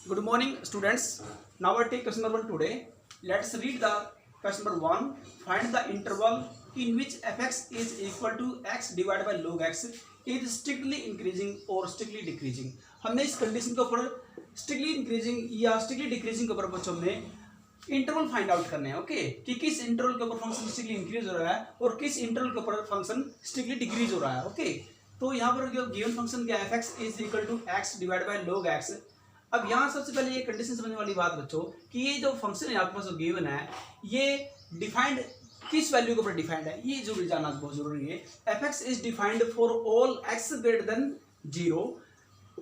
Good morning, students. Now I take question number 1 today. Let's read the question number 1. Find the interval in which fx is equal to x divided by log x is strictly increasing or strictly decreasing. हमने इस condition के ऊपर strictly increasing या strictly decreasing के ऊपर बच्चों में interval find out करने हैं. ओके, कि किस इंटरवल के ऊपर फंक्शन स्ट्रिक्टली इंक्रीज हो रहा है और किस इंटरवल के ऊपर फंक्शन स्ट्रिक्टली डिक्रीज हो रहा है. ओके, तो यहाँ पर जो गिवन फंक्शन क्या है fx is equal to x divide by log x. अब यहाँ सबसे पहले ये कंडीशन समझने वाली बात बच्चों कि ये जो फंक्शन है आपके पास जो गिवन है ये डिफाइंड किस वैल्यू के ऊपर डिफाइंड है, ये जरूरी जानना बहुत जरूरी है. fx is defined for all x greater than 0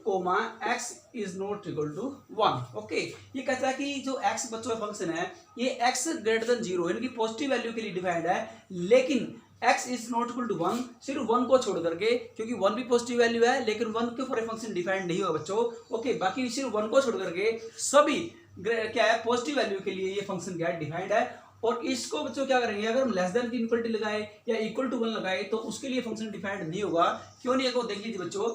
comma x is not equal to 1. Okay, ये कहता है कि जो x बच्चों का फंक्शन है ये x ग्रेटर देन 0 यानी कि पॉजिटिव वैल्यू के लिए डिफाइंड है, लेकिन x is not equal to 1, सिर्फ 1 को छोड़ करके, क्योंकि 1 भी पॉजिटिव वैल्यू है लेकिन 1 के ऊपर फंक्शन डिफाइंड नहीं होगा बच्चों. ओके, बाकी सिर्फ 1 को छोड़ करके सभी क्या है पॉजिटिव वैल्यू के लिए ये फंक्शन क्या है डिफाइंड है. और इसको बच्चों क्या करेंगे, अगर हम लेस देन की इक्वलिटी लगाए या इक्वल टू 1 लगाए तो उसके लिए फंक्शन डिफाइंड नहीं होगा. क्यों नहीं है, देख लीजिए बच्चों.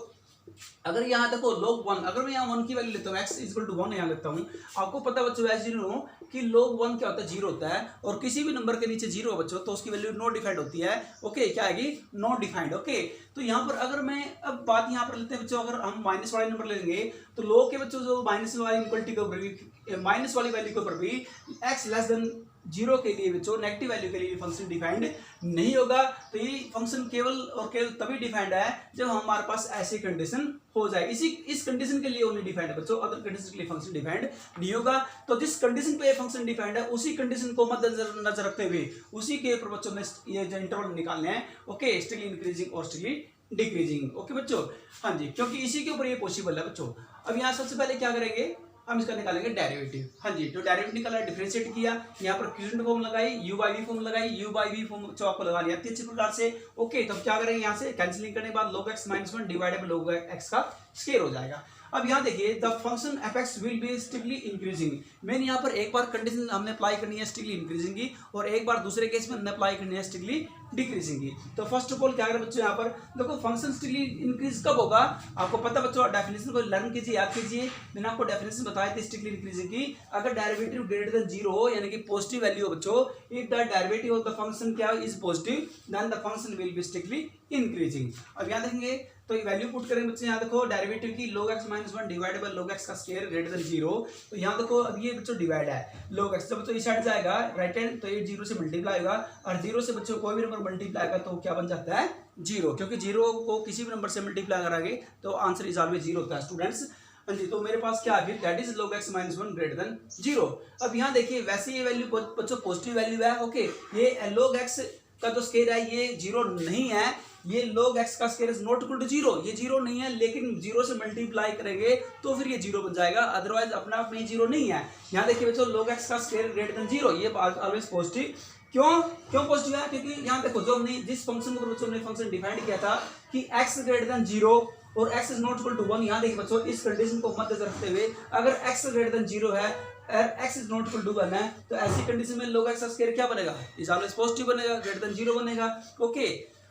अगर यहाँ देखो log 1, अगर मैं यहाँ 1 की वैल्यू लेता हूँ x इक्वल टू 1 यहाँ लेता हूँ, आपको पता बच्चों एज यू नो कि log 1 क्या होता है 0 होता है और किसी भी नंबर के नीचे 0 है बच्चों तो उसकी वैल्यू नॉट डिफाइंड होती है. ओके, क्या आएगी, नॉट डिफाइंड. ओके, तो यहाँ पर अगर मैं अब बात यहाँ पर लेते हैं बच्चों, अगर हम माइनस वाले नंबर लेंगे तो log के बच्चों जो माइनस वाली इक्वलिटी के ऊपर भी माइनस वाली वैल्यू के ऊपर भी x लेस देन 0 के लिए बच्चों नेगेटिव वैल्यू के लिए फंक्शन डिफाइंड नहीं होगा. तो ये फंक्शन केवल और केवल तभी डिफाइंड है जब हमारे पास ऐसी कंडीशन हो जाए. इस कंडीशन के लिए ओनली डिफाइंड है बच्चों, अदर कंडीशन के लिए फंक्शन डिफाइंड नहीं होगा. तो जिस कंडीशन पे ये फंक्शन डिफाइंड है उसी कंडीशन को मद्देनजर रखते हुए उसी के ऊपर बच्चों में ये जो इंटरवल निकालने हैं. ओके, स्ट्रिक्टली इंक्रीजिंग और स्ट्रिक्टली डिक्रीजिंग. ओके बच्चों, हाँ जी, क्योंकि इसी के ऊपर ये पॉसिबल है बच्चों. अब यहाँ सबसे पहले क्या करेंगे, हम इसका निकालेंगे डेरिवेटिव. हाँ जी, तो डेरिवेटिव निकाला, डिफरेंशिएट किया, यहाँ पर क्विसेंट फॉर्म लगाई, u बाई वी फॉर्म लगाई, u बाई वी फॉर्म आपको लगा लिया अच्छे प्रकार से. ओके, तब क्या करेंगे, यहाँ से कैंसिलिंग करने के बाद log x minus 1 divided by log x का स्क्वायर हो जाएगा. अब यहाँ देखिए the function fx will be strictly increasing. मैंने यहाँ पर एक बार कंडीशन हमने अप्लाई करनी है स्ट्रिक्टली इंक्रीजिंग की और एक बार दूसरे केस में हमने अप्लाई करनी है स्ट्रिक्टली डिक्रीजिंग की. तो फर्स्ट ऑफ ऑल क्या करें बच्चों, यहाँ पर देखो फंक्शन स्ट्रिक्टली इंक्रीज कब होगा, आपको पता बच्चों डेफिनेशन को लर्न कीजिए, याद कीजिए. मैंने आपको डेफिनेशन बताई थी स्ट्रिक्टली इंक्रीजिंग की. अगर डेरिवेटिव ग्रेटर देन 0 हो यानी कि पॉजिटिव वैल्यू हो बच्चों, if the derivative of the function क्या is positive then the function will be strictly increasing. अब यहाँ देखेंगे तो ये वैल्यू पुट करेंगे बच्चे, यहाँ देखो डेरिवेटिव की log x minus 1 divide by log x का स्क्वायर ग्रेटर देन 0. तो यहाँ देखो अब ये बच्चों डिवाइड है log x, जब बच्चों इस साइड जाएगा राइट हैंड तो ये 0 से मल्टीप्लाई होगा और 0 से बच्चों कोई भी नंबर मल्टीप्लाई होगा तो क्या बन जाता है 0, क्योंकि 0 को किसी भी नंबर से मल्टीप्लाई कराएंगे तो आंसर इज ऑलवेज 0 होता है स्टूडेंट्स. हाँ जी, तो मेरे पास क्या है that is log x minus 1 greater than 0. अब यहाँ देखिए वैसे ये वैल्यू बच्चों पॉजिटिव वैल्यू है. ओके, ये log x का जो स्क्वायर है ये 0 नहीं है, ये log x का square is not equal to 0, ये 0 नहीं है, लेकिन 0 से मल्टीप्लाई करेंगे तो फिर ये 0 बन जाएगा, अदरवाइज अपना आप में 0 नहीं है. यहाँ देखिए बच्चों log x का स्क्वायर ग्रेटर देन 0, ये ऑलवेज पॉजिटिव. क्यों पॉजिटिव है, क्योंकि यहाँ देखो जो हमने जिस फंक्शन को बच्चों ने फंक्शन डिफाइंड किया था कि x ग्रेटर देन 0 और x is not equal to 1. यहाँ देखिए बच्चों इस कंडीशन को मद्देनजर रखते हुए अगर x ग्रेटर देन 0 है और x is not equal to 1 है तो ऐसी कंडीशन में log x का स्क्वायर क्या बनेगा, इज ऑलवेज पॉजिटिव बनेगा, ग्रेटर देन 0 बनेगा. ओके,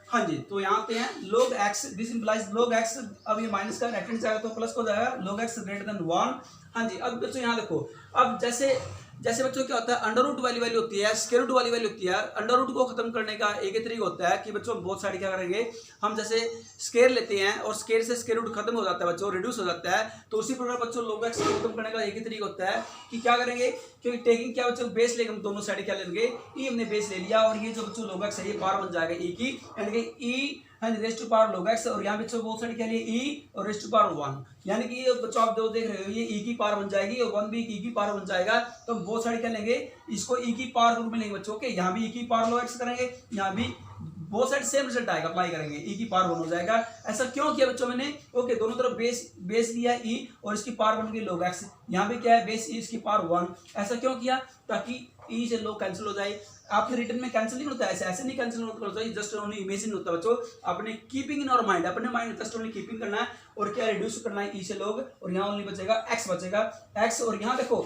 हाँ जी, तो यहाँ पे है log x, this implies log x. अब ये माइनस का राइट हैंड जाएगा तो प्लस हो जाएगा log x ग्रेटर देन 1. हाँ जी, अब बच्चों यहाँ देखो, अब जैसे बच्चों क्या होता है अंडर रूट वाली वैल्यू होती है, स्क्वायर रूट वाली वैल्यू होती है. अंडर रूट को खत्म करने का एक ही तरीका होता है कि बच्चों बहुत सारी क्या करेंगे, हम जैसे स्क्वायर लेते हैं और स्क्वायर से स्क्वायर रूट खत्म हो जाता है बच्चों, रिड्यूस हो जाता है. तो उसी प्रकार बच्चों log x को खत्म करने का एक ही तरीका होता है कि क्या करेंगे, क्योंकि टेकिंग क्या बच्चों बेस लेंगे, हम दोनों साइड क्या लेंगे, ई हमने बेस ले लिया और ये जो बच्चों log x है ये पावर बन जाएगा ई की, यानी कि e raised to power log x और यहाँ बच्चों बहुत साइड क्या लिए ई और रेस्ट टू पावर 1, यानी कि बच्चों आप जो देख रहे हो ये ई की पावर बन जाएगी और 1 भी ई की पावर बन जाएगा. तो बहुत साइड क्या लेंगे, इसको ई की पावर रूप में लेंगे बच्चों. ओके, यहाँ भी ई की पावर log x करेंगे, यहाँ भी बहुत साइड सेम रिजल्ट आएगा, अप्लाई करेंगे ई की पावर 1 हो जाएगा. ऐसा क्यों किया बच्चों मैंने, ओके, दोनों तरफ बेस लिया ई और इसकी पावर बन गई log x. यहाँ भी क्या है बेस ई इसकी पावर 1. ऐसा क्यों किया, ताकि ई से log कैंसिल हो जाए. आपके रिटर्न में कैंसिल नहीं होता है, ऐसे नहीं कैंसिल होता है, जस्ट ओनली इमेजिन होता है बच्चों. आपने कीपिंग इन और माइंड, अपने माइंड जस्ट ओनली कीपिंग करना है और क्या रिड्यूस करना है ई से log और यहाँ ओनली बचेगा x बचेगा x. और यहाँ देखो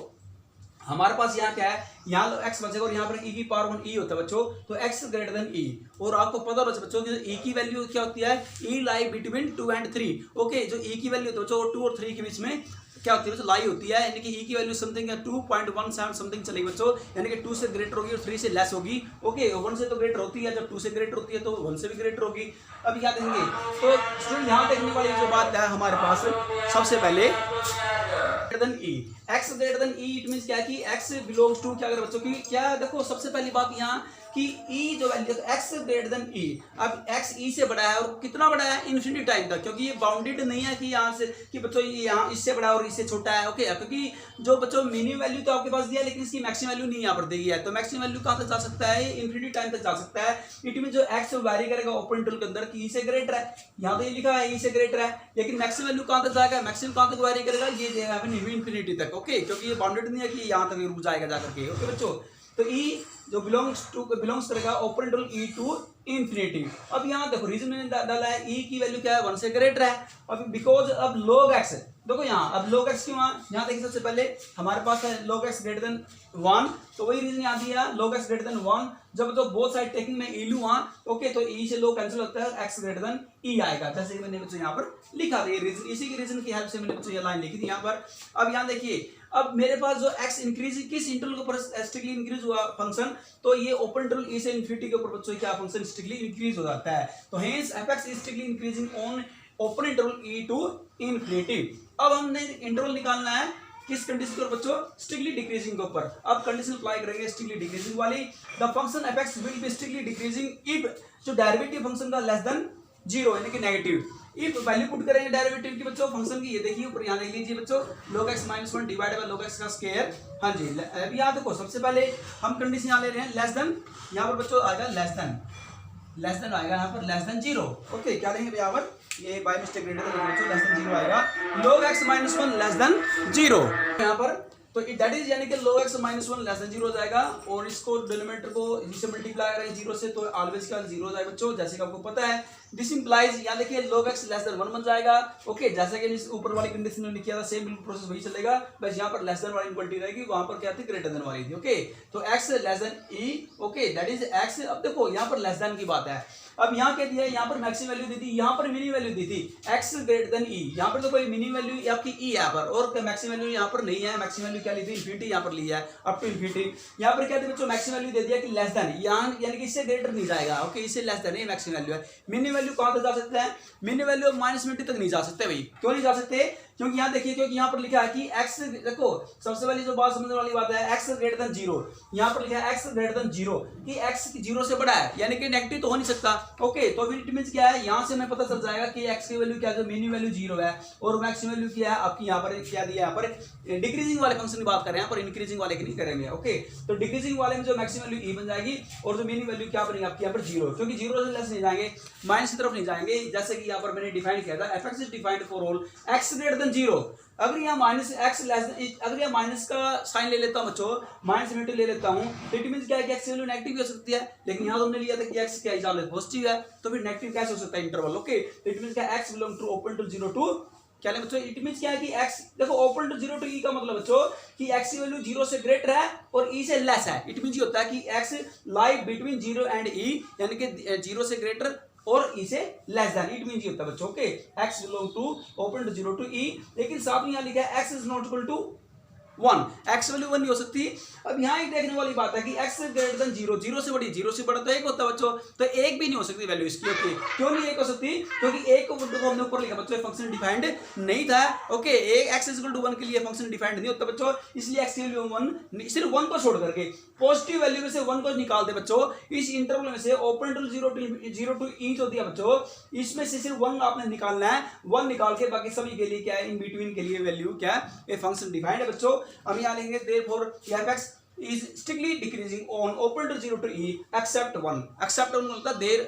हमारे पास यहाँ क्या है, यहाँ x बचेगा और यहाँ पर e की पावर 1 e होता है बच्चों, तो x ग्रेटर देन e। और आपको पता होगा बच्चों कि e की वैल्यू क्या होती है, e lie between 2 and 3। Okay, जो e की वैल्यू होती है बच्चों 2 और 3 के बीच में क्या होती है बच्चों, लाई होती है, यानी कि e की वैल्यू समथिंग 2.17 समथिंग चलेगी बच्चों, यानी कि 2 से ग्रेटर होगी और 3 से लेस होगी। ओके, 1 से तो ग्रेटर होती है, जब 2 से ग्रेटर होती है तो 1 से भी ग्रेटर होगी। अब क्या देखेंगे, तो स्टूडेंट यहाँ देखने वाली जो बात है हमारे पास, सबसे पहले greater than e, x greater then e, it means क्या है कि x बिलोंग्स टू क्या, अगर बच्चों की क्या, देखो सबसे पहली बात यहाँ कि e जो value x greater then e, अब x e से बड़ा है और कितना बड़ा है, इन्फिनिटी टाइम तक, क्योंकि ये बाउंडेड नहीं है कि यहाँ से कि बच्चों ये यहाँ इससे बड़ा और इससे छोटा है। ओके, क्योंकि जो बच्चों मिनिमम वैल्यू तो आपके पास दिया है, लेकिन इसकी मैक्सिमम वैल्यू नहीं यहाँ पर दी है, तो मैक्सिमम वैल्यू कहाँ तक जा सकता है, इन्फिनिटी टाइम तक जा सकता है। इट मीन जो x वैरी करेगा ओपन इंटरवल के अंदर कि e से ग्रेटर है, यहाँ तो ये लिखा है e से ग्रेटर है, लेकिन मैक्सिमम वैल्यू कहाँ तक जाएगा, मैक्सिमम कहाँ तक वैरी करेगा, ये इन्फिनिटी तक। ओके, क्योंकि ये बाउंडेड नहीं है कि यहाँ तक रुक जाएगा जाकर के। ओके बच्चों, तो e जो बिलोंग्स करेगा open interval e to infinity. अब यहाँ देखो रीजन मैंने डाला है e की वैल्यू क्या है, 1 से ग्रेटर है। अब बिकॉज अब log x, देखो यहाँ अब log x क्यों, यहाँ देखिए सबसे पहले हमारे पास है log x ग्रेटर देन 1, तो वही रीजन यहाँ दिया log x ग्रेटर देन 1। जब तो बोथ साइड टेकिंग में e लूँ, ओके, तो e से log कैंसिल होता है, x ग्रेटर देन e आएगा, जैसे कि मैंने बच्चों यहाँ पर लिखा था। ये रीजन, इसी के रीजन की हेल्प से मैंने बच्चों ये लाइन लिखी थी यहाँ पर। अब यहाँ देखिए, अब मेरे पास जो x इंक्रीज किस इंटरवल के ऊपर स्ट्रिक्टली इंक्रीज हुआ फंक्शन, तो ये ओपन इंटरवल e से इन्फिनिटी के ऊपर बच्चों क्या फंक्शन स्ट्रिक्टली इंक्रीज हो जाता है, तो hence fx is strictly increasing on open interval e to infinity. अब हमने इंटरवल निकालना है किस कंडीशन के ऊपर बच्चों, स्ट्रिक्टली डिक्रीजिंग के ऊपर। अब कंडीशन अप्लाई करेंगे स्ट्रिक्टली डिक्रीजिंग वाली, the function fx will be strictly decreasing if जो डेरिवेटिव फंक्शन का लेस देन 0 यानी कि नेगेटिव। इफ वैल्यू पुट करेंगे डेरिवेटिव की बच्चों फंक्शन की, ये देखिए ऊपर यहाँ देख लीजिए बच्चों, log x - 1 divided by log x का स्क्वायर। हाँ जी, अभी यहाँ देखो सबसे पहले हम कंडीशन यहाँ ले रहे हैं लेस देन, यहाँ पर बच्चों आएगा लेस देन आएगा यहाँ पर लेस देन 0। ओके, क्या लेंगे यहाँ पर, ये बाय मिस्टेक ग्रेटर देन बच्चों लेस देन 0 आएगा, log x - 1 लेस देन 0 यहाँ पर, तो दैट इज यानी कि log x - 1 लेस देन 0 हो जाएगा, और इसको डिनोमिनेटर को इनसे मल्टीप्लाई करेंगे 0 से, तो ऑलवेज का 0 हो जाएगा बच्चों, जैसे कि आपको पता है। दिस इंप्लाइज, यहाँ देखिए log x लेस देन 1 बन जाएगा। ओके, जैसे कि इस ऊपर वाली कंडीशन में लिखा था सेम प्रोसेस वही चलेगा, बस यहाँ पर लेस देन वाली इक्वलिटी रहेगी, वहां पर क्या थी ग्रेटर देन वाली थी। ओके, तो x less then e, okay that is x। अब देखो यहाँ पर लेस देन की बात है, अब यहाँ क्या दिया है, यहाँ पर मैक्सिमम वैल्यू दी थी, यहाँ पर मिनिमम वैल्यू दी थी x ग्रेटर देन e, यहाँ पर तो कोई मिनिमम वैल्यू आपकी e यहाँ पर, और मैक्सिमम वैल्यू यहाँ पर नहीं है। मैक्सिमम वैल्यू क्या ली थी, इन्फिनिटी यहाँ पर लिया है, अप टू इन्फिनिटी। यहाँ पर क्या थी बच्चों, मैक्सिमम वैल्यू दे दिया कि लेस देन, यहाँ यानी कि इससे ग्रेटर नहीं जाएगा। ओके, इससे लेस देन ये मैक्सिमम वैल्यू है। मिनिमम वैल्यू कहाँ तक जा सकता है, मिनिमम वैल्यू -20 तक नहीं जा सकते भाई। क्यों नहीं जा सकते, क्योंकि यहाँ देखिए, क्योंकि यहाँ पर लिखा है कि x, देखो सबसे पहले जो बात समझने वाली बात है, x ग्रेटर देन 0, यहाँ पर लिखा है x ग्रेटर देन 0 कि x 0 से बड़ा है, यानी कि नेगेटिव तो हो नहीं सकता। ओके, तो फिर इट मींस क्या है, यहाँ से हमें पता चल जाएगा कि x की वैल्यू क्या है, जो मिनिमम वैल्यू 0 है, और मैक्सिमम वैल्यू क्या है आपकी, यहाँ पर क्या दिया है, यहाँ पर डिक्रीजिंग वाले फंक्शन की बात कर रहे हैं, यहाँ पर इंक्रीजिंग वाले की नहीं करेंगे। ओके, तो डिक्रीजिंग वाले में जो मैक्सिमम वैल्यू e बन जाएगी, और जो मिनिमम वैल्यू क्या बनेगी आपकी यहाँ पर 0, क्योंकि 0 से लेस नहीं जाएंगे, माइनस की तरफ नहीं जाएंगे, जैसे कि यहाँ पर मैंने डिफाइन किया था, fx is defined for all x greater than 0। अगर यहाँ माइनस x लेस, अगर यहाँ माइनस का साइन ले लेता हूँ बच्चों, माइनस इन्फिनिटी ले लेता हूँ, तो इट मींस क्या है कि x की वैल्यू नेगेटिव भी हो सकती है, लेकिन यहाँ तो हमने लिया था कि x क्या है पॉजिटिव है, तो फिर नेगेटिव कैसे हो सकता है इंटरवल। ओके, तो इट मींस क्या x belong to open to 0 to क्या लें बच्चों, इट मींस क्या है कि x, देखो ओपन टू 0 टू e का मतलब बच्चों कि x की वैल्यू 0 से ग्रेटर है और e से लेस है। इट मींस ये होता है कि x lie between 0 and e, यानी कि 0 से ग्रेटर और e से लेस देन, इट मींस ये होता है बच्चों। Okay, x belong to open to 0 to e, लेकिन साथ में यहाँ लिखा है x is not equal to 1, x value 1 नहीं हो सकती। अब यहाँ एक देखने वाली बात है कि x ग्रेटर देन 0, 0 से बड़ी, 0 से बड़ा तो 1 होता है बच्चों, तो 1 भी नहीं हो सकती वैल्यू इसकी। ओके, क्यों नहीं 1 हो सकती, क्योंकि 1 को हमने ऊपर लिखा बच्चों, फंक्शन डिफाइंड नहीं था। Okay, x is equal to 1 के लिए फंक्शन डिफाइंड नहीं होता बच्चों, इसलिए x की वैल्यू 1, सिर्फ 1 को छोड़ करके पॉजिटिव वैल्यू में से 1 को निकाल दे बच्चों, इस इंटरवल में से ओपन टू 0 टू e जो दिया बच्चों, इसमें से सिर्फ 1 आपने निकालना है, 1 निकाल के बाकी सभी के लिए क्या है, इन बिटवीन के लिए वैल्यू क्या है, ये फंक्शन डिफाइंड है बच्चों। हम यहाँ लेंगे therefore fx is strictly decreasing on open to 0 to e except 1, except 1 होता है there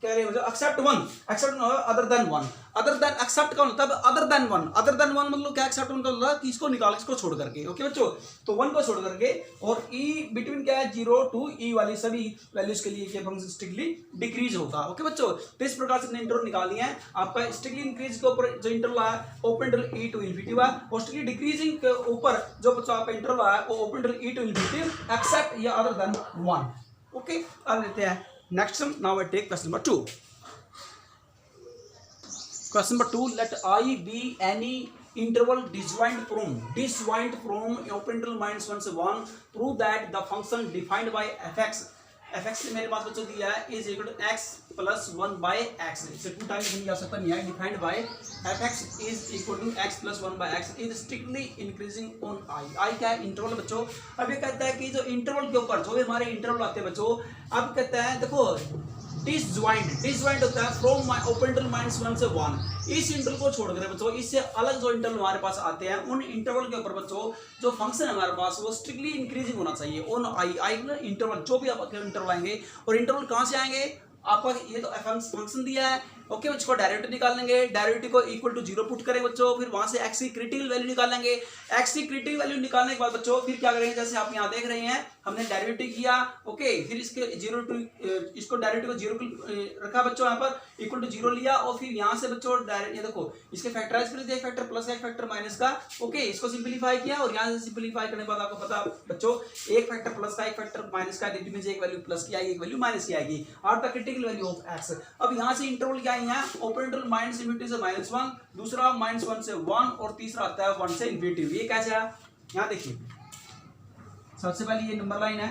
कह रहे हो except one, except other than one, other than except का मतलब other than one, other than one मतलब क्या एक्सेप्ट वन का मतलब किसको निकाल, इसको छोड़ करके। ओके बच्चों, तो वन को छोड़ करके और ई बिटवीन क्या है 0 टू ई वाली सभी वैल्यूज के लिए क्या फंक्शन स्ट्रिक्टली डिक्रीज होगा। ओके बच्चों, तो इस प्रकार से इंटरवल निकालनी है आपका। स्ट्रिक्टली इंक्रीज के ऊपर जो इंटरवल है open interval e to infinity हुआ, और स्ट्रिक्टली डिक्रीजिंग के ऊपर जो बच्चों आपका इंटरवल है वो open interval e to infinity except या अदर देन वन। ओके, अब लेते हैं next sum. Now I take question number 2। Question number 2, let I be any interval disjoint from open interval minus 1 से 1, prove that the function defined by fx, fx से मेरे पास बच्चों दिया है is equal to x plus 1 by x, इसे two times नहीं जा सकता, नहीं है defined by fx is equal to x plus 1 by x is strictly increasing on I क्या है इंटरवल बच्चों। अब ये कहता है कि जो इंटरवल के ऊपर जो भी हमारे इंटरवल आते हैं बच्चों, अब कहता है देखो डिसजॉइंट होता है फ्रॉम ओपन इंटरवल माइनस 1 से 1, इस इंटरवल को छोड़कर बच्चों इससे अलग जो इंटरवल हमारे पास आते हैं उन इंटरवल के ऊपर बच्चों जो फंक्शन हमारे पास वो स्ट्रिक्टली इंक्रीजिंग होना चाहिए ऑन आई इंटरवल, जो भी आपके इंटरवल आएंगे। और इंटरवल कहाँ से आएंगे, आपका ये तो फंक्शन दिया है। ओके बच्चों, डेरिवेटिव निकाल लेंगे, डेरिवेटिव को इक्वल टू 0 पुट करें बच्चों, फिर वहां से x की क्रिटिकल वैल्यू निकालेंगे। x की क्रिटिकल वैल्यू निकालने के बाद बच्चों फिर क्या करेंगे, जैसे आप यहाँ देख रहे हैं हमने डेरिवेटिव किया। ओके, फिर इसके 0 टू इसको डेरिवेटिव को 0 रखा बच्चों, यहाँ पर इक्वल टू 0 लिया, और फिर यहाँ से बच्चों ये देखो इसके फैक्टराइज कर दिया, एक फैक्टर प्लस एक फैक्टर माइनस का। ओके, इसको सिंपलीफाई किया, और यहाँ से सिंपलीफाई करने के बाद आपको पता बच्चों एक फैक्टर प्लस का एक फैक्टर माइनस का, में एक वैल्यू प्लस की आएगी, एक वैल्यू माइनस की आएगी, are the critical value of x। अब यहाँ से इंटरवल क्या है, ओपन इंटरवल माइनस इन्फिनिटी से -1, दूसरा -1 से 1, और तीसरा आता है 1 से इन्फिनिटी। ये कैसे है, यहाँ देखिए सबसे पहले ये नंबर लाइन है,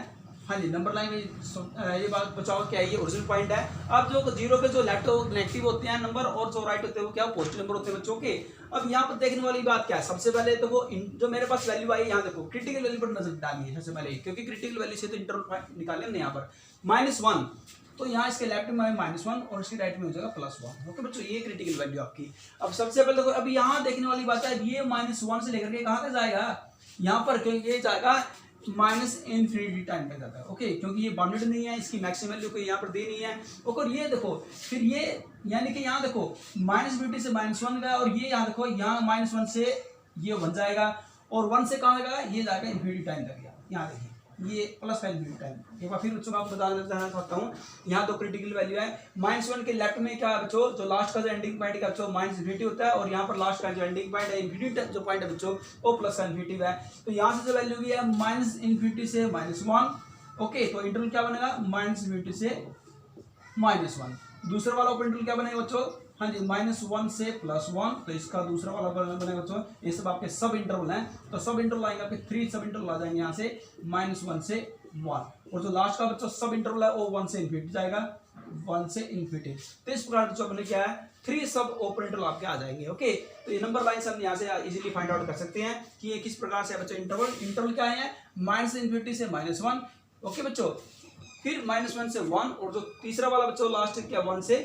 हाँ जी नंबर लाइन में ये बात बचाओ क्या है, ये ओरिजिनल पॉइंट है। अब जो 0 के जो लेफ्ट नेगेटिव होते हैं नंबर, और जो राइट होते हैं वो क्या पॉजिटिव नंबर होते हैं बच्चों के। अब यहाँ पर देखने वाली बात क्या है, सबसे पहले तो वो जो मेरे पास वैल्यू आई यहाँ देखो क्रिटिकल वैल्यू पर नजर डालिए सबसे पहले, क्योंकि क्रिटिकल वैल्यू से तो इंटरवल निकाले हमने यहाँ पर -1, तो यहाँ इसके लेफ्ट में -1 और इसके राइट में हो जाएगा +1। ओके बच्चों, ये क्रिटिकल वैल्यू आपकी। अब सबसे पहले देखो अभी यहाँ देखने वाली बात है, ये -1 से लेकर के कहाँ तक जाएगा, यहाँ पर क्योंकि ये जाएगा -इन्फिनिटी टाइम तक जाता है। ओके, क्योंकि ये बाउंडेड नहीं है, इसकी मैक्सिमम वैल्यू को यहाँ पर दे नहीं है। और ये देखो फिर ये यानी कि यहाँ देखो -इन्फिनिटी से -1 का, और ये यहाँ देखो यहाँ -1 से ये 1 जाएगा, और 1 से कहाँ जाएगा, ये जाएगा इन्फिनिटी टाइम तक। यहाँ देखिए ये प्लस का इन्फिनिटी टाइम। एक बार फिर बच्चों को आपको बताना चाहता हूँ, यहाँ तो क्रिटिकल वैल्यू है। -1 के लेफ्ट में क्या है बच्चों, जो लास्ट का जो एंडिंग पॉइंट का बच्चों -इन्फिनिटी होता है, और यहाँ पर लास्ट का जो एंडिंग पॉइंट है इन्फिनिटी जो पॉइंट है बच्चों वो प्लस का इन्फिनिटी है। तो यहाँ से जो वैल्यू भी है -इन्फिनिटी से -1। ओके, तो इंटरवल क्या बनेगा, -इन्फिनिटी से -1। दूसरा वाला ओपन इंटरवल क्या बनेगा बच्चों, हाँ जी -1 से +1, तो इसका दूसरा वाला बनेगा बच्चों। ये सब आपके सब इंटरवल हैं, तो सब इंटरवल आएंगे आपके 3 सब इंटरवल आ जाएंगे यहाँ से -1 से 1, और जो लास्ट का बच्चों सब इंटरवल है वो 1 से इन्फिनिटी जाएगा, 1 से इन्फिनिटी। तो इस प्रकार जो अपने क्या है 3 सब ओपन इंटरवल आपके आ जाएंगे। ओके, तो ये नंबर लाइन से हम यहाँ से इजीली फाइंड आउट कर सकते हैं कि ये किस प्रकार से बच्चों इंटरवल क्या है, -इन्फिनिटी से -1। ओके बच्चों, फिर -1 से 1, और जो तीसरा वाला बच्चों लास्ट क्या 1 से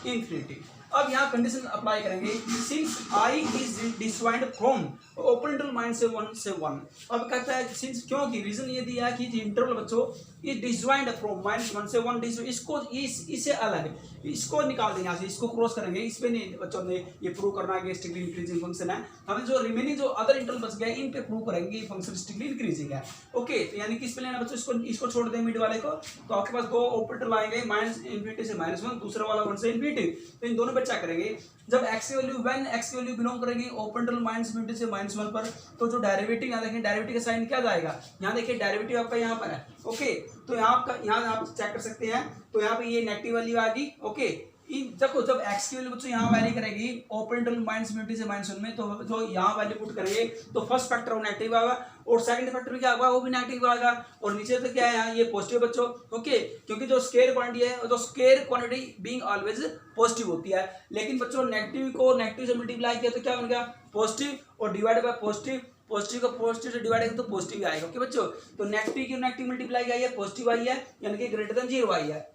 इन्फिनिटी। अब यहाँ कंडीशन अप्लाई करेंगे, since I is disjoint from open interval -1 से 1। अब कहता है सिंस, क्योंकि रीजन ये दिया है कि इंटरवल बच्चों ये डिसजॉइंट फ्रॉम -1 से 1, इसको इससे अलग इसको निकाल देंगे यहाँ से, इसको क्रॉस करेंगे। इस पे नहीं बच्चों ने ये प्रूव करना है कि स्ट्रिक्टली इंक्रीजिंग फंक्शन है, हमें जो रिमेनिंग जो अदर इंटरवल बच गए इन पे प्रूव करेंगे ये फंक्शन स्ट्रिक्टली इंक्रीजिंग है। ओके, तो यानी कि इस पे लेना बच्चों, इसको छोड़ दें मिड वाले को, तो आपके पास 2 ओपन इंटरवल आएंगे, -इन्फिनिटी से -1, दूसरा वाला 1 से इन्फिनिटी। तो इन दोनों पे चेक करेंगे, जब x की वैल्यू व्हेन x की वैल्यू बिलोंग करेगी ओपन इंटरवल -इन्फिनिटी से -1 पर, तो जो डेरिवेटिव यहाँ देखें डेरिवेटिव का साइन क्या जाएगा, यहाँ देखिए डेरिवेटिव आपका यहाँ पर है। ओके, तो यहाँ आपका यहाँ आप चेक कर सकते हैं, तो यहाँ पे ये नेगेटिव वैल्यू आ गई। ओके, देखो जब x की वैल्यू बच्चों यहाँ वैरी करेगी ओपन इंटरवल -इन्फिनिटी से -1 में, तो जो यहाँ वैल्यू पुट करेंगे तो फर्स्ट फैक्टर वो नेगेटिव आएगा, और सेकंड फैक्टर भी क्या होगा, वो भी नेगेटिव आएगा, और नीचे तो क्या है यहाँ ये पॉजिटिव बच्चों। ओके, क्योंकि जो स्केयर क्वांटिटी है जो square quantity being always positive होती है, लेकिन बच्चों नेगेटिव को नेगेटिव से मल्टीप्लाई किया तो क्या बन गया पॉजिटिव, और डिवाइड बाय पॉजिटिव, पॉजिटिव का पॉजिटिव से डिवाइड करें तो पॉजिटिव आएगा। ओके बच्चों, तो नेगेटिव की नेगेटिव मल्टीप्लाई आई है, पॉजिटिव आई है, यानी कि ग्रेटर देन 0 आई है।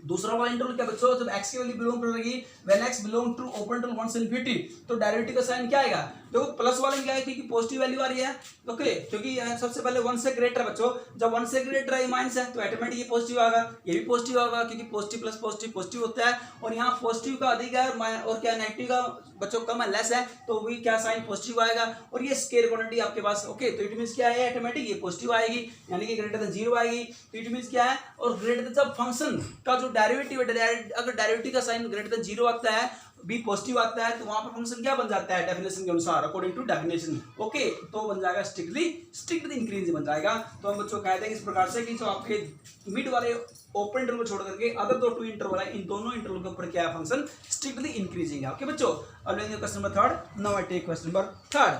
दूसरा वाला इंटरवल क्या बच्चों, जब x की वैल्यू बिलोंग करेगी when x belong to open interval 1 से इंफिनिटी, तो डेरिवेटिव का साइन क्या आएगा, देखो प्लस वाले में क्या है क्योंकि पॉजिटिव वैल्यू आ रही है, ओके, क्योंकि सबसे पहले 1 से ग्रेटर बच्चों, जब 1 से ग्रेटर है माइनस है तो ऑटोमेटिक ये पॉजिटिव आएगा, ये भी पॉजिटिव होगा क्योंकि पॉजिटिव प्लस पॉजिटिव पॉजिटिव होता है, और यहाँ पॉजिटिव का अधिक है और क्या नेगेटिव का बच्चों कम है लेस है, तो भी क्या साइन पॉजिटिव आएगा, और ये स्केलर क्वांटिटी आपके पास, ओके, तो इट मींस क्या है ऑटोमेटिक ये पॉजिटिव आएगी, यानी कि ग्रेटर देन 0 आएगी, तो इट मींस क्या है, और ग्रेटर देन जब फंक्शन का जो डेरिवेटिव है, अगर डेरिवेटिव का साइन ग्रेटर देन 0 आता है, बी पॉजिटिव आता है, तो वहां पर फंक्शन क्या बन जाता है डेफिनेशन के अनुसार, अकॉर्डिंग टू डेफिनेशन, ओके, तो बन जाएगा स्ट्रिक्टली इंक्रीजिंग बन जाएगा। तो हम बच्चों कहते हैं इस प्रकार से कि जो आपके मिड वाले ओपन इंटरवल को छोड़ करके अदर दो टू इंटरवल है, इन दोनों इंटरवल के ऊपर क्या है फंक्शन स्ट्रिक्टली इंक्रीजिंग है, ओके बच्चों। अब लेंगे question number third, now I take question number third.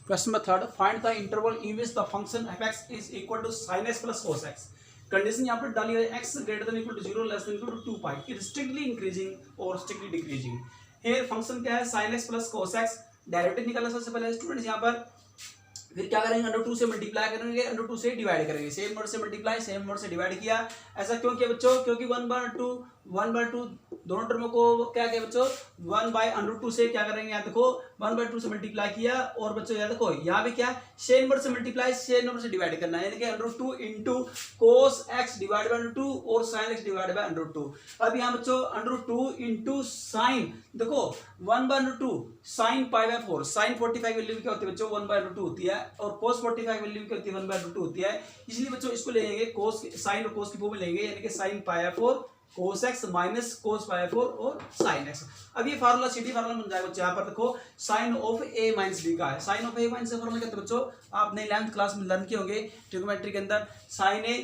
Question number third, find the interval in which the function f(x) is equal to sin x plus cos x। Condition यहाँ पर डाली है x greater than equal to 0 less than equal to 2 pi, it strictly increasing और strictly decreasing. Here function क्या है sin x plus cos x, derivative निकालना सबसे पहले स्टूडेंट्स यहाँ पर, फिर क्या करेंगे √2 से मल्टीप्लाई करेंगे, √2 से डिवाइड करेंगे, सेम वर्ड से मल्टीप्लाई सेम वर्ड से डिवाइड किया। ऐसा क्यों किया बच्चों, क्योंकि 1/2 दोनों टर्मों को क्या किया बच्चों 1/√2 से क्या करेंगे, यहाँ देखो 1/2 से मल्टीप्लाई किया, और बच्चों यहाँ देखो यहाँ भी क्या सेम वर्ड से मल्टीप्लाई सेम नंबर से डिवाइड करना है, यानी कि √2 into cos x divide bye √2 और sin x डिवाइड बाय √2। अब यहाँ बच्चों √2 इंटू साइन, देखो 1/√2 sin π/4, sin 45 वैल्यू क्या होती है बच्चों 1/√2 होती है, और cos 45 वैल्यू क्या होती है 1/√2 होती है, इसलिए बच्चों इसको लेंगे cos sin और cos की फॉर्म में लेंगे, यानी कि sin π/4 cos x minus cos π/4 और sin x। अब ये फार्मूला सीधी फार्मूला बन जाएगा बच्चों, यहाँ पर देखो sin of a minus b का है, sin ऑफ a माइनस का फार्मूला कहते हैं बच्चों, आपने 11th क्लास में लर्न किए होंगे ट्रिग्नोमेट्री के अंदर, sin a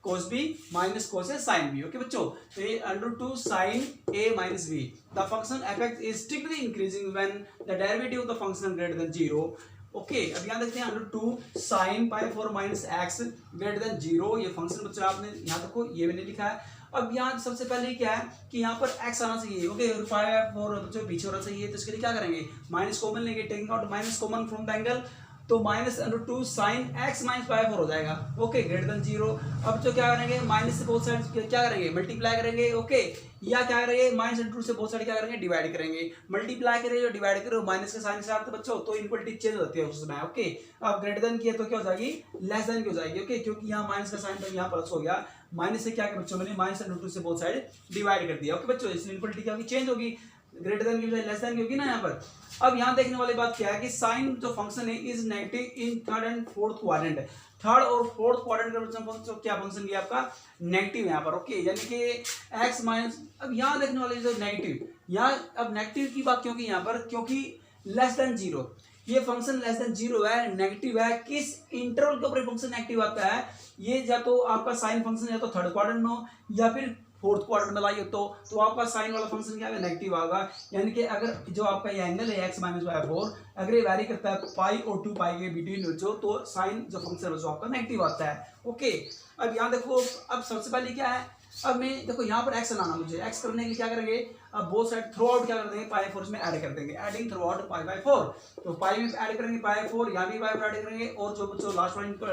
cos b minus cos a sin b, okay बच्चों। तो ये √2 sin a minus b, the function f(x) is strictly increasing when the derivative of the function greater than 0, okay. अब यहाँ देखते हैं √2 sin π/4 minus x greater than 0, ये function बच्चों आपने यहाँ देखो ये मैंने लिखा है। अब यहाँ सबसे पहले क्या है कि यहाँ पर x आना चाहिए, ओके, π/4 बच्चों पीछे होना चाहिए, तो इसके लिए क्या करेंगे माइनस कॉमन लेंगे, taking out minus common from the angle, तो माइनस √2 sin x माइनस π/4 हो जाएगा, ओके, ग्रेटर देन 0। अब जो क्या करेंगे माइनस से बोथ साइड क्या करेंगे मल्टीप्लाई करेंगे, ओके, या क्या करेंगे माइनस √2 से बोथ साइड क्या करेंगे डिवाइड करेंगे, मल्टीप्लाई करेंगे डिवाइड करो माइनस के साइन के साथ बच्चों, तो इक्वलिटी चेंज होती है उसमें, ओके। अब ग्रेटर देन किया तो क्या हो जाएगी लेस देन की हो जाएगी, ओके, क्योंकि यहाँ माइनस का साइन तो यहाँ प्लस हो गया, माइनस से क्या किया बच्चों मैंने माइनस √2 से बोथ साइड डिवाइड कर दिया, ओके बच्चों, इसलिए इक्वलिटी क्या होगी चेंज होगी, ग्रेटर देन की बजाय लेस देन की होगी ना यहाँ पर। अब यहाँ देखने वाली बात क्या है कि साइन जो फंक्शन है is negative in third and fourth quadrant, third और फोर्थ क्वाड्रेंट का क्या फंक्शन किया आपका नेगेटिव यहाँ पर, ओके, यानी कि x माइनस, अब यहाँ देखने वाले जो नेगेटिव, यहाँ अब नेगेटिव की बात क्योंकि यहाँ पर क्योंकि लेस देन 0, ये फंक्शन लेस देन 0 है, नेगेटिव है, किस इंटरवल के ऊपर फंक्शन नेगेटिव आता है, ये या तो आपका साइन फंक्शन या तो थर्ड क्वाड्रेंट में हो या फिर फोर्थ क्वाड्रेंट में लाइए, तो आपका साइन वाला फंक्शन क्या है नेगेटिव आएगा, यानी कि अगर जो आपका ये एंगल है x माइनस π/4 अगर ये वैरी करता है पाई और 2 पाई के बिटवीन जो, तो साइन जो फंक्शन है जो आपका नेगेटिव आता है, ओके। अब यहाँ देखो, अब सबसे पहले क्या है, अब मैं देखो यहाँ पर x लाना, मुझे x करने के लिए क्या करेंगे, अब बोथ साइड थ्रू आउट क्या कर देंगे π/4 में ऐड कर देंगे, एडिंग थ्रू आउट π/4, तो पाई में ऐड करेंगे π/4, यहाँ भी π/4 ऐड करेंगे, और जो लास्ट वाला इनको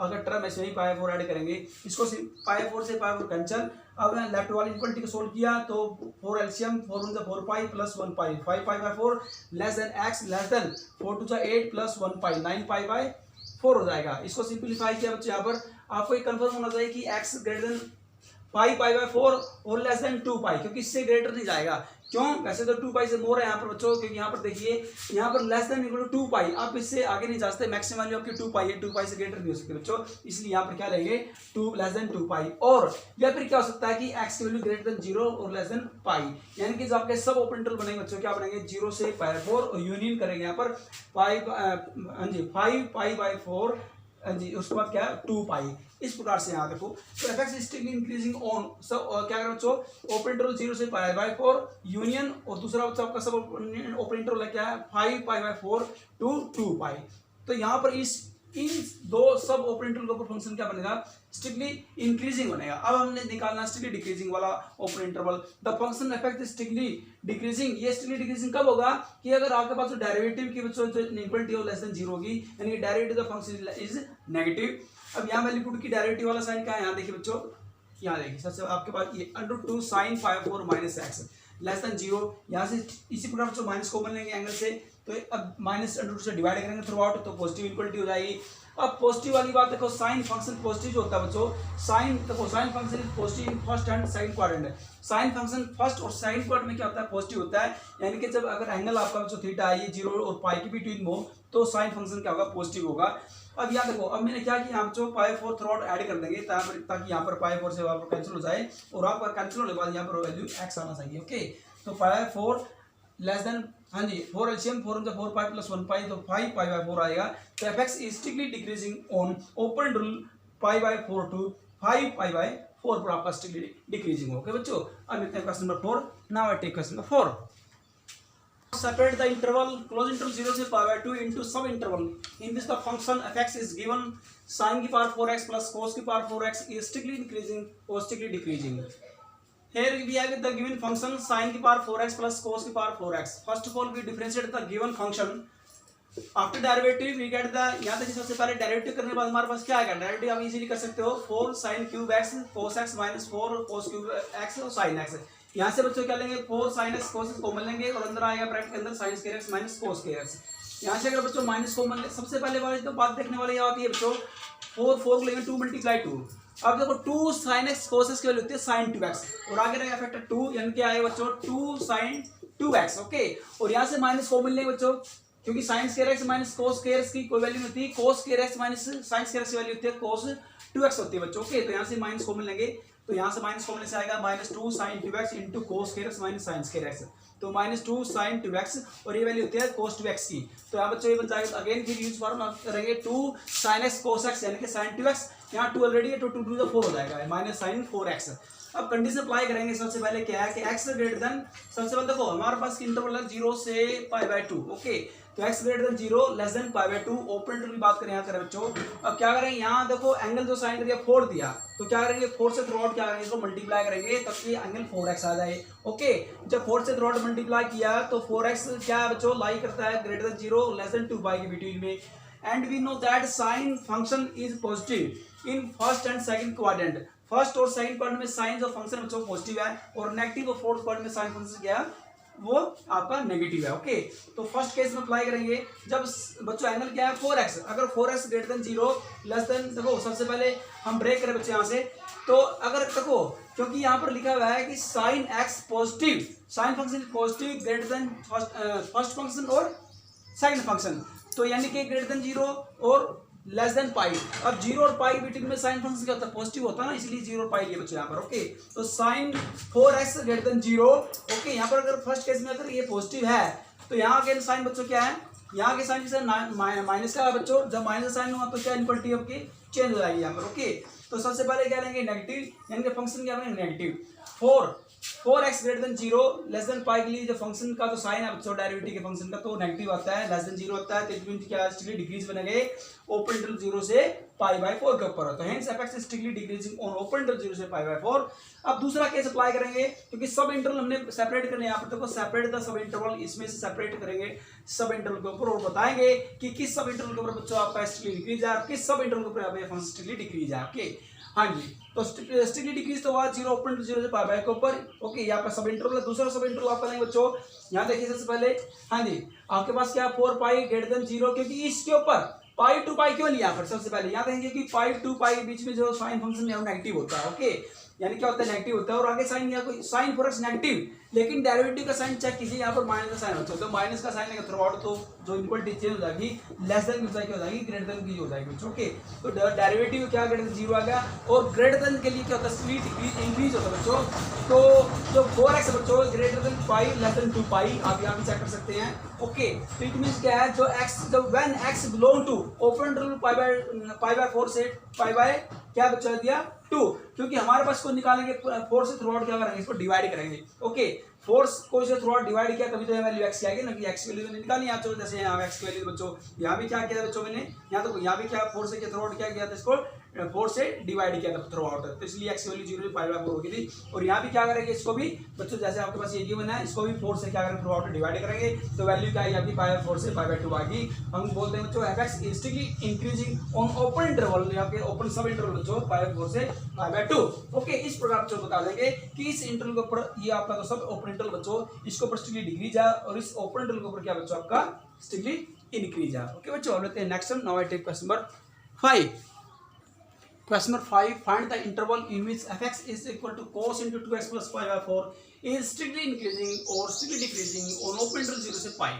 अगर टर्म ऐसे ही π/4 ऐड करेंगे, इसको π/4 से π/4 कैंसिल। अब लेफ्ट वाली इक्वलिटी को सोल्व किया तो 4 LCM 4 × 4 pi plus 1 pi 5 π/4 less than x less than 4 × 8 plus 1 pi 9 π/4 हो जाएगा। इसको सिंपलीफाई किया बच्चे, यहाँ पर आपको ये कंफर्म होना चाहिए कि x ग्रेटर देन पाई π/4 और लेस देन 2 पाई, क्योंकि इससे ग्रेटर नहीं जाएगा, क्यों, वैसे तो 2 पाई से मोर है यहाँ पर बच्चों, क्योंकि यहाँ पर देखिए यहाँ पर लेस देन इक्वल टू 2 पाई, आप इससे आगे नहीं जा सकते, मैक्सिमम वैल्यू आपकी 2 पाई है, 2 पाई से ग्रेटर नहीं हो सकती बच्चों, इसलिए यहाँ पर क्या लेंगे 2 लेस देन 2 पाई, और या फिर क्या हो सकता है कि x की वैल्यू ग्रेटर देन 0 और लेस देन पाई, यानी कि जो आपके सब ओपन इंटरवल बनेंगे बच्चों क्या बनेंगे 0 से π/4 और यूनियन करेंगे यहाँ पर पाई, हाँ जी 5 π/4 जी, उसके बाद क्या 2 पाई, इस प्रकार से यहाँ देखो, तो f(x) is strictly increasing on सब, क्या करें बच्चों ओपन इंटरवल 0 से π/4 यूनियन, और दूसरा बच्चा आपका सब ओपन इंटरवल क्या है 5 π/4 टू 2 पाई। तो यहाँ पर इन दो सब ओपन इंटरवल के ऊपर फंक्शन क्या बनेगा स्ट्रिक्टली इंक्रीजिंग बनेगा। अब हमने निकालना स्ट्रिक्टली डिक्रीजिंग वाला open interval, the function f(x) is strictly decreasing, ये स्ट्रिक्टली डिक्रीजिंग कब होगा कि अगर आपके पास डेरिवेटिव की बच्चों जो इक्वलिटी लेस देन 0 होगी, यानी कि derivative the function is negative. अब यहाँ वैल्यू पुट की डेरिवेटिव वाला साइन क्या है, यहाँ देखिए बच्चों, यहाँ देखिए सबसे आपके पास ये √2 sin पाई 4 माइनस एक्स लेस देन 0, यहाँ से इसी प्रकार जो माइनस कॉमन लेंगे एंगल से, तो अब माइनस √2 से डिवाइड करेंगे थ्रू आउट, तो पॉजिटिव इक्वलिटी हो जाएगी। अब पॉजिटिव वाली बात देखो, साइन फंक्शन पॉजिटिव जो होता है बच्चों, साइन देखो sign function is positive in first and second quadrant है। साइन फंक्शन फर्स्ट और सेकंड क्वाड्रेंट में क्या होता है, पॉजिटिव होता है, यानी कि जब अगर एंगल आपका जो थीटा है ये 0 और पाई के बिटवीन हो, तो साइन फंक्शन क्या होगा, पॉजिटिव होगा। अब यहाँ देखो, अब मैंने क्या किया, हम जो पाई 4 थ्रू आउट ऐड कर देंगे ताकि यहाँ पर पाई 4 से वहाँ पर कैंसिल हो जाए, और वहाँ पर कैंसिल होने के बाद यहाँ पर वैल्यू एक्स आना चाहिए। ओके, तो पाई 4 लेस देन, हाँ जी 4 एलसीएम 4 × 4 पाई प्लस 1 पाई, तो 5 पाई बाय 4 आएगा। तो f x is strictly decreasing on open rule pi by 4 to 5 pi by 4 पर आपका स्ट्रिक्टली डिक्रीजिंग। ओके बच्चों, अब देखते हैं question number 4। Now I take question number 4। Separate the interval close interval 0 से pi by 2 into sub interval in which the function f(x) is given sin की power 4x plus cos की power 4x is strictly increasing or strictly decreasing. Here we have the given function sin की power 4x plus cos की power 4x. First of all we differentiate the given function. After derivative we get the, यहाँ तक सबसे पहले derivative करने के बाद हमारे पास क्या आएगा, डेरिवेटिव आप इजीली कर सकते हो 4 sin cube x cos x minus 4 cos cube x और sin x। यहाँ से बच्चों क्या लेंगे, 4 sin x cos x common लेंगे और अंदर आएगा ब्रैकेट के अंदर sin square x minus cos square x। यहाँ से अगर बच्चों माइनस कॉमन ले, सबसे पहले वाली तो बात देखने वाली यह आती है बच्चों, 4 को लेंगे 2 × 2। अब देखो 2 sin x cos x की वैल्यू होती है sin 2x, और आगे रहेगा फैक्टर 2, यानी क्या आएगा बच्चों 2 sin 2x। ओके, और यहाँ से माइनस कॉमन लेंगे बच्चों, क्योंकि sin square x minus cos square x की कोई वैल्यू नहीं होती, cos square x minus sin square x की वैल्यू होती है cos 2x होती है बच्चों। ओके, तो यहाँ से माइनस कॉमन लेंगे, तो यहाँ से माइनस कॉमन से आएगा -2 sin 2x into cos square x minus sin square x, तो -2 sin 2x और ये वैल्यू होती है cos 2x की। तो यहाँ बच्चों ये बन जाएगा, अगेन फिर यूज फॉर्मूला करेंगे 2 sin x cos x यानी कि sin 2x, यहाँ 2 ऑलरेडी है तो 2 to the 4 हो जाएगा माइनस sin 4x। अब कंडीशन अप्लाई करेंगे, सबसे पहले क्या है कि x ग्रेटर देन, सबसे पहले देखो हमारे पास इंटरवल है 0 से पाई बाय 2। ओके, तो x greater than 0 less than pi by 2, open interval की बात करें यहाँ करें बच्चों। अब क्या करेंगे, यहाँ देखो एंगल जो साइन दिया 4 दिया, तो क्या करेंगे 4 से थ्रू आउट क्या करेंगे, इसको मल्टीप्लाई करेंगे तब ये एंगल 4x आ जाए। ओके, जब 4 से थ्रू आउट मल्टीप्लाई किया तो 4x क्या है बच्चों, लाई करता है greater than 0 less than 2 pi के बिटवीन में। And we know that sine function is positive in first and second quadrant. First और सेकंड क्वाड्रेंट में साइन जो फंक्शन बच्चों पॉजिटिव है, और नेगेटिव और फोर्थ क्वाड्रेंट में साइन फंक्शन क्या है, वो आपका नेगेटिव है। ओके, तो फर्स्ट केस में अप्लाई करेंगे, जब बच्चों एंगल क्या है 4x, अगर 4x greater than 0 less then, देखो सबसे पहले हम ब्रेक करें बच्चे यहाँ से, तो अगर देखो क्योंकि यहाँ पर लिखा हुआ है कि sine x positive, sine function positive greater than first function और सेकंड फंक्शन, तो यानी कि ग्रेटर देन 0 और लेस देन पाई। अब 0 और पाई बिटवीन में साइन फंक्शन क्या होता है, पॉजिटिव होता है ना, इसलिए 0 और पाई लिए बच्चे यहाँ पर। ओके, तो sign 4x greater than 0। Okay, यहाँ पर अगर फर्स्ट केस में अगर ये पॉजिटिव है, तो यहाँ के साइन बच्चों क्या है, यहाँ के साइन माइनस का है बच्चों, जब माइनस साइन हुआ तो क्या इक्वलिटी आपकी चेंज हो जाएगी यहाँ पर। ओके, तो सबसे पहले क्या लेंगे नेगेटिव, यानी कि फंक्शन क्या बनेगा negative. 4x greater than 0 less than pi के लिए जो फंक्शन का तो साइन है बच्चों डेरिवेटिव के फंक्शन का, तो नेगेटिव आता है, लेस देन 0 आता है, तो इट मीन क्या स्ट्रिक्टली डिक्रीज बनेंगे ओपन इंटरवल 0 से पाई बाय 4 के ऊपर, तो hence f(x) is strictly decreasing on open interval 0 से पाई बाय 4। अब दूसरा केस अप्लाई करेंगे, क्योंकि सब इंटरवल हमने सेपरेट करने, यहाँ पर देखो सेपरेट द सब इंटरवल, इसमें से सेपरेट करेंगे सब इंटरवल के ऊपर और बताएंगे कि किस सब इंटरवल के ऊपर बच्चों आपका स्ट्रिक्टली डिक्रीज है, किस सब इंटरवल के ऊपर आपका फंक्शन स्ट्रिक्टली डिक्रीज है। ओके, हाँ जी, तो स्ट्रिक्टली डिक्रीज तो हुआ 0 ओपन 0 से पाई बाय के ऊपर। ओके, यहाँ पर सब इंटरवल है, दूसरा सब इंटरवल आपका लेंगे बच्चों, यहाँ देखिए सबसे पहले, हाँ जी आपके पास क्या 4 पाई ग्रेटर देन 0, क्योंकि इसके ऊपर पाई टू पाई क्यों लिया, पर सबसे पहले यहाँ देखेंगे कि पाई टू पाई के बीच में जो साइन फंक्शन है वो नेगेटिव होता है। ओके, यानी क्या होता है नेगेटिव होता है, और आगे साइन यहाँ कोई साइन 4x नेगेटिव, लेकिन डेरिवेटिव का साइन चेक कीजिए, यहाँ पर माइनस का साइन होता है, तो माइनस का साइन थ्रू आउट, तो जो इक्वलिटी चेंज हो जाएगी, लेस देन की हो जाएगी, ग्रेटर देन की हो जाएगी। ओके, तो डेरिवेटिव क्या ग्रेटर देन 0 आ गया, और ग्रेटर देन के लिए क्या होता है स्प्लिट इंक्रीज होता है बच्चों, तो जो 4x बच्चों greater than pi less than 2 पाई, आप यहाँ भी चेक कर सकते हैं। ओके, तो इट मींस क्या है, जो x जब when x belong to open interval pi by 4 से पाई बाय क्या बचा दिया 2, क्योंकि हमारे पास को निकालेंगे 4 से थ्रू आउट क्या करेंगे, इसको डिवाइड करेंगे। ओके, 4 को से थ्रू आउट डिवाइड किया, कभी तो वैल्यू x की आएगी ना, कि x की वैल्यू मैंने निकाली यहाँ, जैसे यहाँ x की वैल्यू बच्चों, यहाँ भी क्या किया बच्चों मैंने, यहाँ तो यहाँ भी क्या 4 से थ्रू आउट क्या किया था, इसको 4 से डिवाइड किया था थ्रू आउट, तो इसलिए एक्स की वैल्यू 0 पाई बाय 4 होगी थी। और यहाँ भी क्या करेंगे, इसको भी बच्चों जैसे आपके पास ये गिवन है, इसको भी 4 से क्या करेंगे थ्रू आउट डिवाइड करेंगे, तो वैल्यू क्या आएगी आपकी पाई बाय 4 से पाई बाय 2 आएगी। हम बोलते हैं बच्चों F x is strictly increasing on open interval, यहाँ पे ओपन सब इंटरवल बच्चों पाई बाय 4 से पाई बाय 2। ओके, इस प्रकार बच्चों बता देंगे कि इस इंटरवल के ऊपर ये आपका तो सब ओपन इंटरवल बच्चों, इसके ऊपर स्ट्रिक्टली डिक्रीज है और इस ओपन इंटरवल के ऊपर क्या बच्चों आपका स्ट्रिक्टली इंक्रीज है। ओके बच्चों, लेते हैं next now I take question number 5। Question number 5, find the interval in which fx is equal to cos into 2x plus pi by 4 is strictly increasing or strictly decreasing on open interval 0 से pi।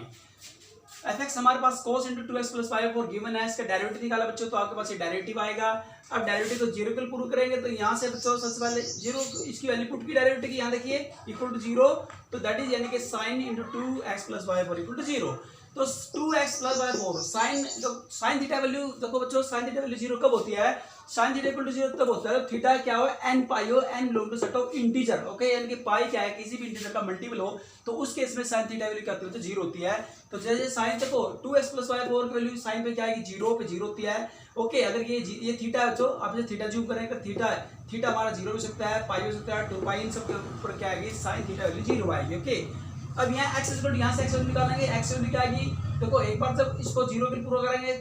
fx हमारे पास cos into 2x plus pi by 4 given है, इसका derivative निकाला बच्चों, तो आपके पास ये derivative आएगा। अब डेरिवेटिव को 0 के पुट करेंगे, तो यहाँ से बच्चों सबसे पहले 0 इसकी वैल्यू पुट की डेरिवेटिव की, यहाँ देखिए इक्वल टू 0, तो दैट इज यानी कि sin into 2x plus pi by 4 equal to 0। तो 2x प्लस बाय 4 साइन, जो साइन थीटा वैल्यू देखो बच्चों, साइन थीटा वैल्यू 0 कब होती है, साइन थीटा इक्वल टू 0 तब होता है थीटा क्या हो n पाई हो, n belong to set of integer. Okay, यानी कि पाई क्या है, किसी भी इंटीजर का मल्टीपल हो, तो उस केस में साइन थीटा वैल्यू क्या होती है, 0 होती है। तो जैसे साइन देखो 2x प्लस बाय 4 की वैल्यू साइन पे क्या आएगी, 0 पे 0 होती है। ओके, अगर ये थीटा है बच्चों, आप जैसे थीटा जूम करेंगे, थीटा हमारा 0 हो सकता है, पाई हो सकता है, 2 पाई, इन सब के ऊपर क्या आएगी, साइन थीटा वैल्यू 0 आएगी। ओके, अब यहाँ x इक्वल टू, यहाँ से x वैल्यू निकालेंगे, x वैल्यू क्या आएगी, देखो एक बार जब इसको 0 के पूरा करेंगे,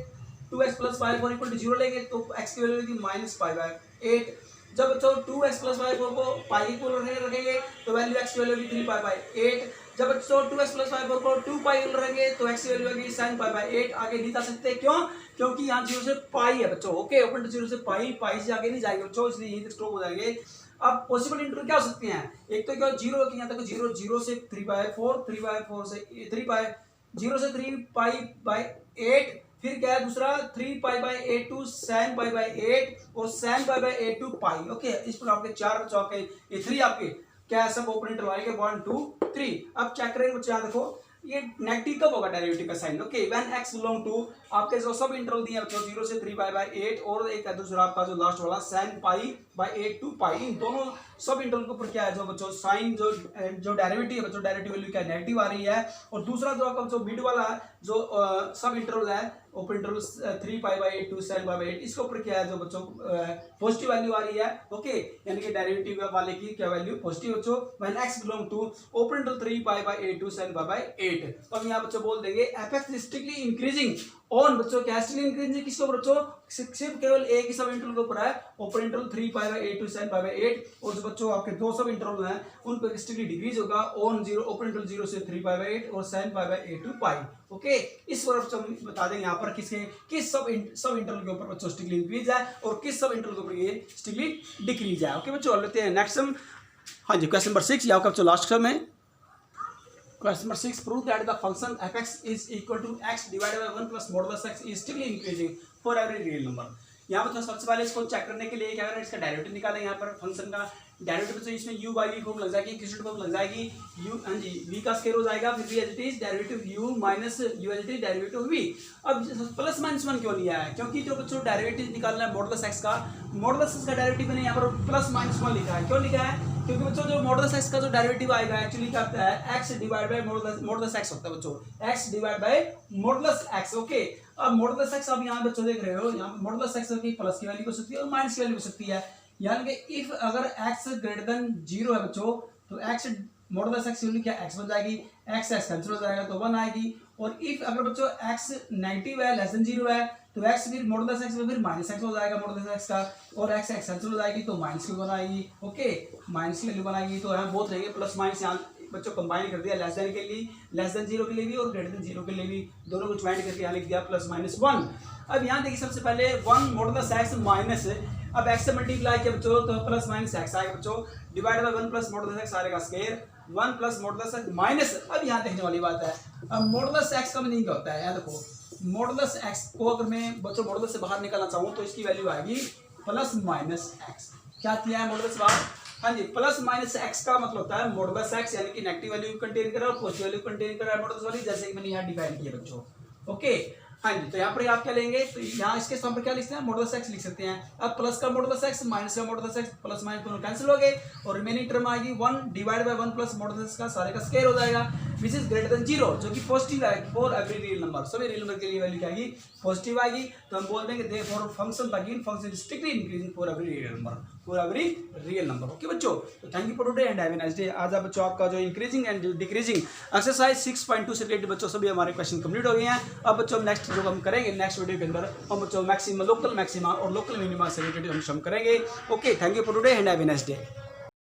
2x plus pi 4 equal to 0 लेंगे, तो x की वैल्यू होगी माइनस पाई बाय 8। जब बच्चों 2x प्लस पाई 4 को पाई के इक्वल रखेंगे, तो वैल्यू x की वैल्यू होगी 3 पाई बाय 8। जब बच्चों 2x प्लस पाई 4 को 2 पाई इक्वल रखेंगे, तो x की वैल्यू होगी sin पाई बाय 8। आगे नहीं जा सकते, क्यों, क्योंकि यहाँ 0 से पाई है बच्चों। ओके, ओपन टू 0 से पाई से आगे नहीं जाएंगे बच्चों, इसलिए यहीं तक स्टॉप हो जाएंगे। अब पॉसिबल इंटरवल क्या हो सकते हैं, एक तो क्या 0 की, यहाँ तक 0 से 3 बाय 4, 3 बाय 4 से 3 पाई, 0 से 3 पाई बाय 8, फिर क्या है दूसरा 3 pi by 8 to sin pi by 8 और sin pi by 8 to pi. Okay, इस पर आपके 4 बच्चों आपके ये 3 आपके क्या है, सब ओपन इंटरवल आएंगे 1 2 3। अब चेक करेंगे बच्चे, यहाँ देखो ये नेगेटिव कब होगा डेरिवेटिव का sine. Okay, when x belong to, आपके जो सब इंटरवल दिए बच्चों 0 से 3 पाई बाय 8 और एक है दूसरा आपका जो लास्ट वाला sin पाई बाय 8 टू पाई, इन दोनों सब इंटरवल के ऊपर क्या है जो बच्चों साइन जो डेरिवेटिव है बच्चों, डेरिवेटिव वैल्यू क्या नेगेटिव आ रही है। और दूसरा जो आपका जो मिड वाला जो सब इंटरवल है open interval 3 pi by 8 to sin pi by 8, इसके ऊपर क्या है जो बच्चों पॉजिटिव वैल्यू आ रही है। ओके, यानी कि डेरिवेटिव वाले की क्या वैल्यू पॉजिटिव बच्चों, when x belong to open interval 3 pi by 8 to sin pi by 8। तो हम यहाँ बच्चों बोल देंगे fx स्ट्रिक्टली इंक्रीजिंग ऑन बच्चों, क्या स्ट्रिक्टली इंक्रीजिंग किसके ऊपर बच्चों, सिर्फ केवल एक ही सब इंटरवल के ऊपर है, open interval 3 pi by 8 to sin pi by 8, और जो बच्चों आपके दो सब इंटरवल हैं उन पर स्ट्रिक्टली डिक्रीज होगा ऑन 0 ओपन इंटरवल 0 से 3 पाई बाय 8 और sin pi by 8 to pi. Okay, इस पर हम बता देंगे यहाँ पर किस सब इंटरवल के ऊपर बच्चों स्ट्रिक्टली इंक्रीज है और किस सब इंटरवल के ऊपर ये स्ट्रिक्टली डिक्रीज है। ओके बच्चों, लेते हैं नेक्स्ट सम। हाँ जी, क्वेश्चन नंबर 6 आपका बच्चों लास्ट सम है। Question number 6, prove that the function fx is equal to x divided by 1 plus modulus x is strictly increasing for every real number। यहाँ पर तो सबसे पहले इसको चेक करने के लिए क्या करें, इसका डेरिवेटिव निकालें। यहाँ पर फंक्शन का डेरिवेटिव तो इसमें u बाई वी फॉर्म लग जाएगी, किसी फॉर्म लग जाएगी, u हाँ जी v का स्क्वायर हो जाएगा, फिर v as it is derivative u minus u as it is derivative v। अब प्लस माइनस 1 क्यों लिया है, क्योंकि जो बच्चों डेरिवेटिव निकालना है मॉडुलस x का, मॉडुलस x का डेरिवेटिव मैंने यहाँ पर प्लस माइनस 1 लिखा है। क्यों लिखा है, क्योंकि बच्चों जो मॉडुलस x का जो डेरिवेटिव आएगा एक्चुअली क्या होता है, x divide bye modulus x होता है बच्चों, x divide bye modulus x। Okay, अब मॉडुलस x अब यहाँ बच्चों देख रहे हो, यहाँ मॉडुलस x की प्लस की वैल्यू हो सकती है और माइनस की वैल्यू हो सकती है। यानी कि इफ अगर x ग्रेटर देन 0 है बच्चों, तो x मॉडुलस x की वैल्यू क्या x बन जाएगी, x कैंसिल हो जाएगा तो 1 आएगी। और इफ अगर बच्चों x नेगेटिव है, लेस देन 0 है, तो x फिर मॉडुलस x में फिर माइनस x हो जाएगा मॉडुलस x का, और x कैंसिल हो जाएगी तो माइनस की बनाएगी। ओके, माइनस की वैल्यू बनाएगी, तो यहाँ बोथ रहेंगे प्लस माइनस, यहाँ बच्चों कंबाइन कर दिया लेस देन के लिए, लेस देन 0 के लिए भी और ग्रेटर देन 0 के लिए भी, दोनों को ज्वाइन करके यहाँ लिख दिया प्लस माइनस 1। अब यहाँ देखिए सबसे पहले 1 मॉडुलस x माइनस, अब x से मल्टीप्लाई किया बच्चों तो प्लस माइनस x आएगा बच्चों, divide by 1 plus modulus x आएगा square, 1 plus modulus x minus. अब यहाँ देखने वाली बात है, अब मॉडुलस x का मीनिंग क्या होता है, यहाँ देखो मॉडुलस x को अगर मैं बच्चों मॉडुलस से बाहर निकालना चाहूँ तो इसकी वैल्यू आएगी प्लस माइनस x। क्या किया है मॉडुलस बाहर, हाँ जी, प्लस माइनस x का मतलब होता है मॉडुलस x, यानी कि नेगेटिव वैल्यू कंटेन कर रहा है और पॉजिटिव वैल्यू कंटेन कर रहा है मॉडुलस वाली, जैसे कि मैंने यहाँ डिफाइन किया बच्चों। ओके, हाँ जी, तो यहाँ पर आप क्या लेंगे, तो यहाँ इसके स्थान पर क्या लिखते हैं, मॉडुलस x लिख सकते हैं। अब प्लस का मॉडुलस x माइनस का मॉडुलस x, प्लस माइनस दोनों कैंसिल हो गए और रिमेनिंग टर्म आएगी 1 डिवाइड बाय 1 प्लस मॉडुलस का सारे का स्क्वायर हो जाएगा। विच इज ग्रेटर देन 0, जो कि पॉजिटिव है फॉर एवरी रियल नंबर। सभी रियल नंबर के लिए वैल्यू क्या आएगी, पॉजिटिव आएगी। तो हम बोल देंगे therefore function the given function is strictly increasing for every real number, for every real number. Okay बच्चों, तो thank you for today and have a nice day. आज आप बच्चों आपका जो इंक्रीजिंग एंड डिक्रीजिंग एक्सरसाइज 6.2 से रिलेटेड बच्चों सभी हमारे क्वेश्चन कंप्लीट हो गए हैं। अब बच्चों नेक्स्ट जो हम करेंगे नेक्स्ट वीडियो के अंदर हम बच्चों मैक्सिमम लोकल मैक्सिमा और लोकल मिनिमा से रिलेटेड हम करेंगे। Okay, thank you for today and have a nice day.